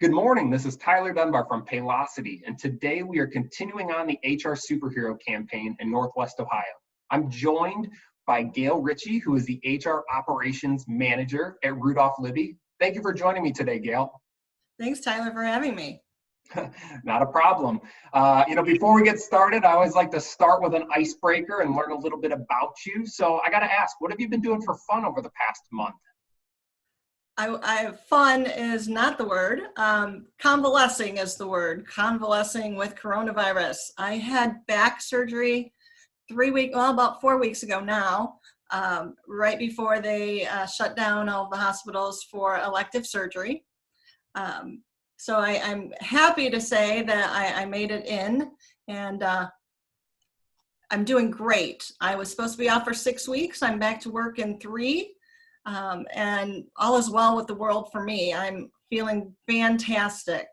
Good morning, this is Tyler Dunbar from Paylocity, and today we are continuing on the HR Superhero campaign in Northwest Ohio. I'm joined by Gail Ritchie, who is the HR Operations Manager at Rudolph Libby. Thank you for joining me today, Gail. Thanks, Tyler, for having me. Not a problem. Before we get started, I always like to start with an icebreaker and learn a little bit about you. So I got to ask, what have you been doing for fun over the past month? Fun is not the word. Convalescing is the word. Convalescing with coronavirus. I had back surgery about 4 weeks ago now, right before they shut down all the hospitals for elective surgery. So I'm happy to say that I made it in, and I'm doing great. I was supposed to be off for 6 weeks. I'm back to work in 3. And all is well with the world for me. I'm feeling fantastic.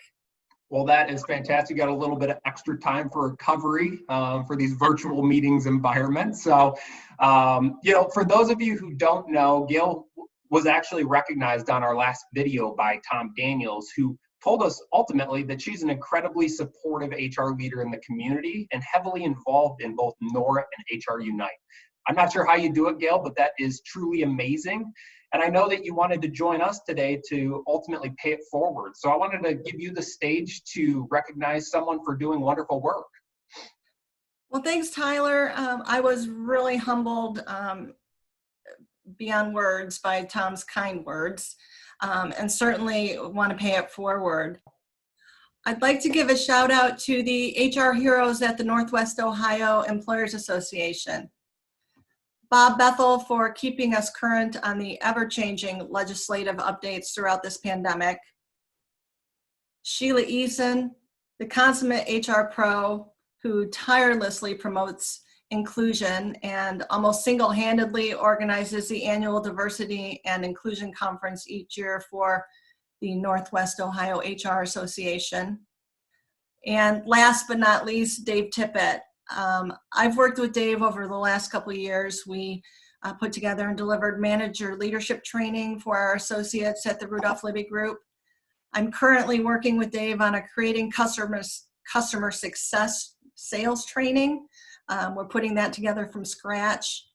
Well, that is fantastic. You got a little bit of extra time for recovery for these virtual meetings environments. So, for those of you who don't know, Gail was actually recognized on our last video by Tom Daniels, who told us ultimately that she's an incredibly supportive HR leader in the community and heavily involved in both NORA and HR Unite. I'm not sure how you do it, Gail, but that is truly amazing. And I know that you wanted to join us today to ultimately pay it forward. So I wanted to give you the stage to recognize someone for doing wonderful work. Well, thanks, Tyler. I was really humbled beyond words by Tom's kind words, and certainly want to pay it forward. I'd like to give a shout out to the HR heroes at the Northwest Ohio Employers Association. Bob Bethel for keeping us current on the ever-changing legislative updates throughout this pandemic. Sheila Eason, the consummate HR pro who tirelessly promotes inclusion and almost single-handedly organizes the annual Diversity and Inclusion Conference each year for the Northwest Ohio HR Association. And last but not least, Dave Tippett. I've worked with Dave over the last couple of years. We put together and delivered manager leadership training for our associates at the Rudolph Libby Group. I'm currently working with Dave on a creating customer success sales training. We're putting that together from scratch.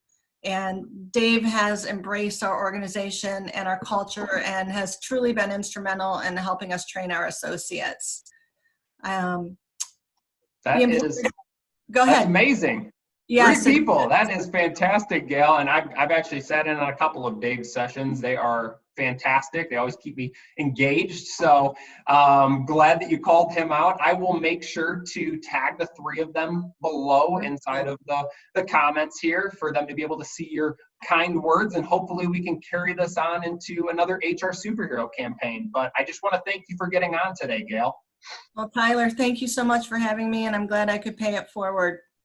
And Dave has embraced our organization and our culture and has truly been instrumental in helping us train our associates. Go ahead. That's amazing. Yes. 3 people. That is fantastic, Gail. And I've actually sat in on a couple of Dave's sessions. They are fantastic. They always keep me engaged. So glad that you called him out. I will make sure to tag the 3 of them below inside of the comments here for them to be able to see your kind words. And hopefully we can carry this on into another HR Superhero campaign. But I just want to thank you for getting on today, Gail. Well, Tyler, thank you so much for having me, and I'm glad I could pay it forward.